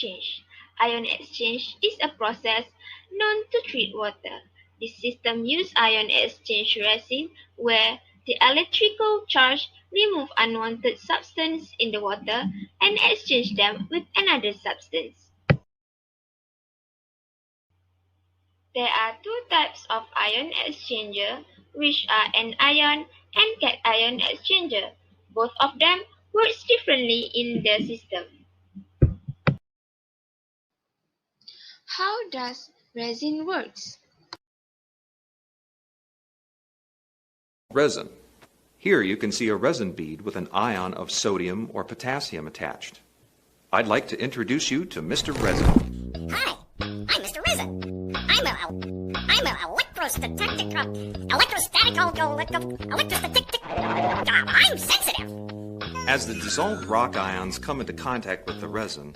exchange. Ion exchange is a process known to treat water. This system uses ion exchange resin where the electrical charge remove unwanted substance in the water and exchange them with another substance. There are two types of ion exchanger, which are anion and cation exchanger. Both of them works differently in the system. How does resin works? Resin. Here you can see a resin bead with an ion of sodium or potassium attached. I'd like to introduce you to Mr. Resin. Hi, I'm Mr. Resin. I'm an electrostatic. I'm sensitive. As the dissolved rock ions come into contact with the resin,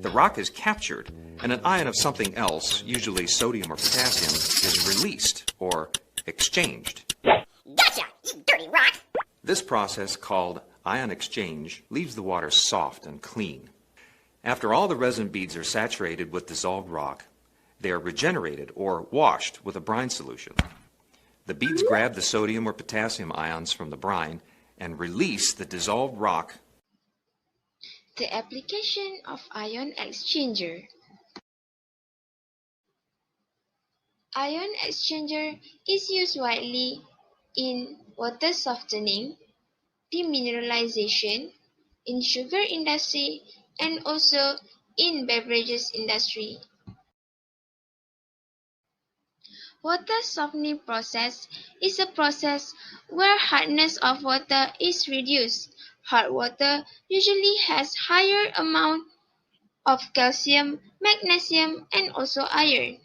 the rock is captured and an ion of something else, usually sodium or potassium, is released or exchanged. Gotcha, you dirty rock! This process, called ion exchange, leaves the water soft and clean. After all the resin beads are saturated with dissolved rock, they are regenerated or washed with a brine solution. The beads grab the sodium or potassium ions from the brine and release the dissolved rock. The application of ion exchanger. Ion exchanger is used widely in water softening, demineralization, in sugar industry, and also in beverages industry. Water softening process is a process where hardness of water is reduced. Hard water usually has higher amount of calcium, magnesium, and also iron.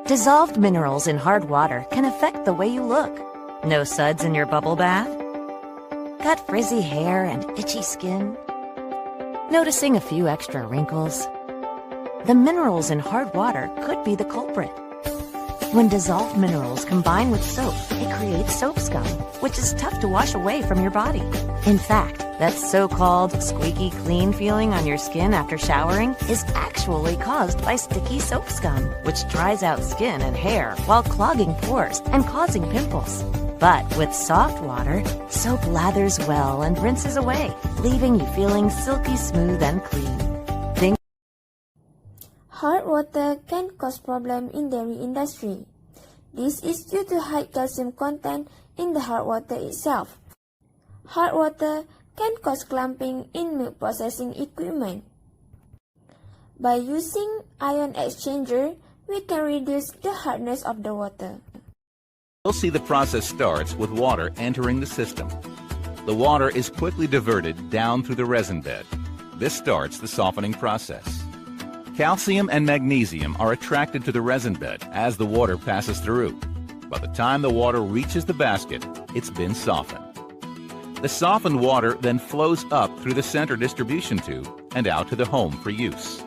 Dissolved minerals in hard water can affect the way you look. No suds in your bubble bath? Got frizzy hair and itchy skin? Noticing a few extra wrinkles? The minerals in hard water could be the culprit. When dissolved minerals combine with soap, it creates soap scum, which is tough to wash away from your body. In fact, that so-called squeaky clean feeling on your skin after showering is actually caused by sticky soap scum, which dries out skin and hair while clogging pores and causing pimples. But with soft water, soap lathers well and rinses away, leaving you feeling silky smooth and clean. Hard water can cause problems in dairy industry. This is due to high calcium content in the hard water itself. Hard water can cause clumping in milk processing equipment. By using ion exchanger, we can reduce the hardness of the water. You'll see the process starts with water entering the system. The water is quickly diverted down through the resin bed. This starts the softening process. Calcium and magnesium are attracted to the resin bed as the water passes through. By the time the water reaches the basket, it's been softened. The softened water then flows up through the center distribution tube and out to the home for use.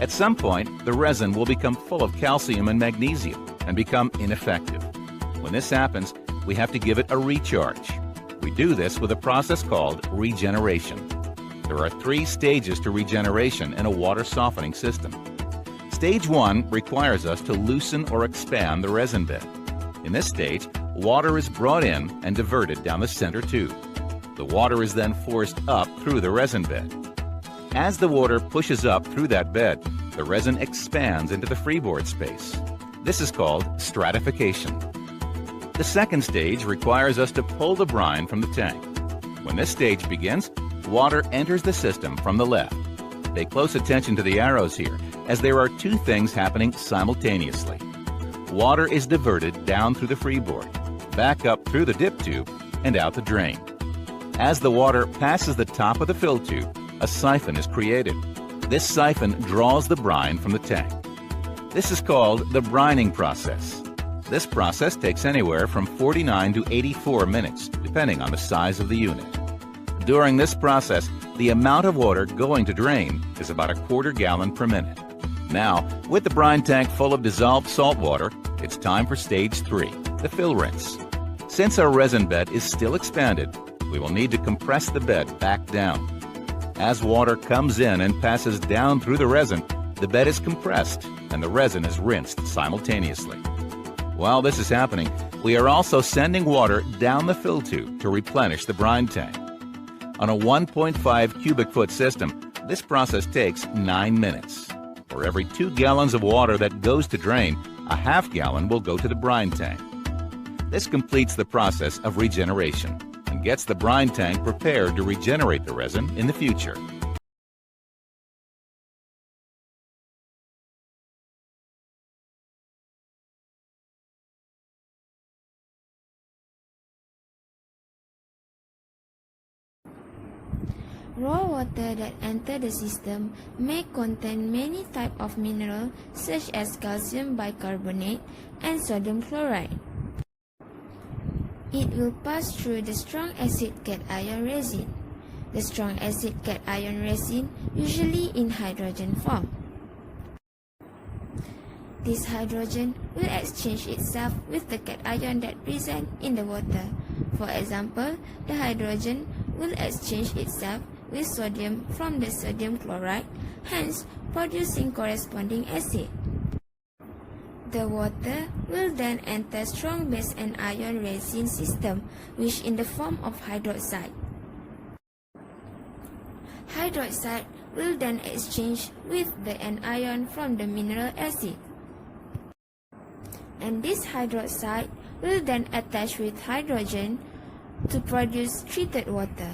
At some point, the resin will become full of calcium and magnesium and become ineffective. When this happens, we have to give it a recharge. We do this with a process called regeneration. There are 3 stages to regeneration in a water softening system. Stage 1 requires us to loosen or expand the resin bed. In this stage, water is brought in and diverted down the center tube. The water is then forced up through the resin bed. As the water pushes up through that bed, the resin expands into the freeboard space. This is called stratification. The second stage requires us to pull the brine from the tank. When this stage begins, water enters the system from the left. Pay close attention to the arrows here, as there are 2 things happening simultaneously. Water is diverted down through the freeboard, back up through the dip tube, and out the drain. As the water passes the top of the fill tube, a siphon is created. This siphon draws the brine from the tank. This is called the brining process. This process takes anywhere from 49 to 84 minutes, depending on the size of the unit. During this process, the amount of water going to drain is about 1/4 gallon per minute. Now, with the brine tank full of dissolved salt water, it's time for stage 3, the fill rinse. Since our resin bed is still expanded, we will need to compress the bed back down. As water comes in and passes down through the resin, the bed is compressed and the resin is rinsed simultaneously. While this is happening, we are also sending water down the fill tube to replenish the brine tank. On a 1.5 cubic foot system, this process takes 9 minutes. For every 2 gallons of water that goes to drain, a half gallon will go to the brine tank. This completes the process of regeneration and gets the brine tank prepared to regenerate the resin in the future. Raw water that enter the system may contain many types of minerals such as calcium bicarbonate and sodium chloride. It will pass through the strong acid cation resin. The strong acid cation resin usually in hydrogen form. This hydrogen will exchange itself with the cation that present in the water. For example, the hydrogen will exchange itself with sodium from the sodium chloride, hence producing corresponding acid. The water will then enter strong base anion resin system, which in the form of hydroxide. Hydroxide will then exchange with the anion from the mineral acid. And this hydroxide will then attach with hydrogen to produce treated water.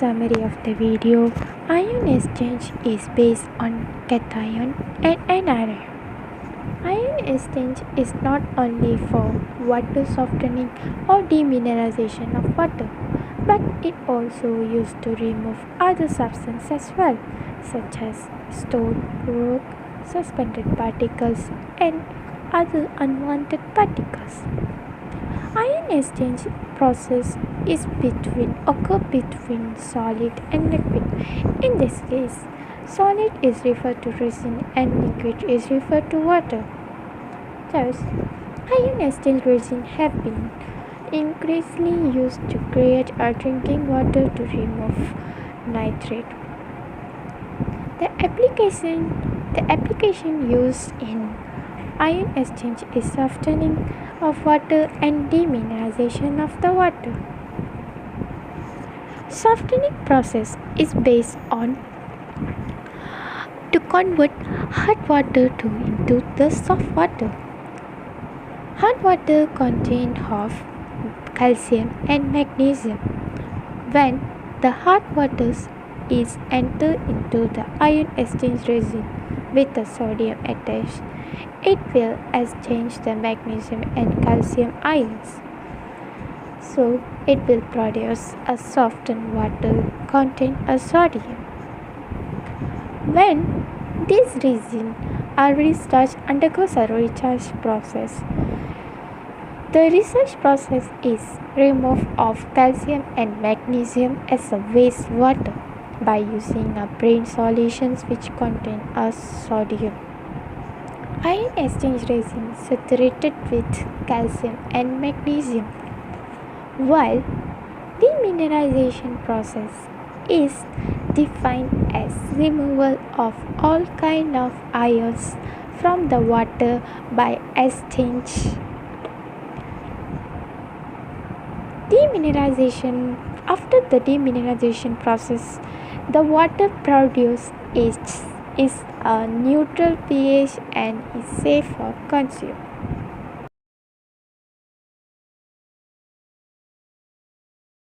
Summary of the video, ion exchange is based on cation and anion. Ion exchange is not only for water softening or demineralization of water, but it also used to remove other substances as well, such as stone, rock, suspended particles, and other unwanted particles. Ion exchange process occur between solid and liquid. In this case, solid is referred to resin and liquid is referred to water. Thus, ion exchange resin have been increasingly used to create a drinking water to remove nitrate. The application used in ion exchange is softening of water and demineralization of the water. Softening process is based on to convert hot water into the soft water. Hot water contains of calcium and magnesium. When the hot water is entered into the ion exchange resin with the sodium attached, it will exchange the magnesium and calcium ions. So it will produce a softened water containing a sodium. When these resins are recharged undergoes a recharge process. The recharge process is removal of calcium and magnesium as a wastewater by using a brine solutions which contain a sodium. Ion exchange resin saturated with calcium and magnesium, while demineralization process is defined as removal of all kind of ions from the water by exchange. After the demineralization process, the water produced is a neutral pH and is safe for consumption.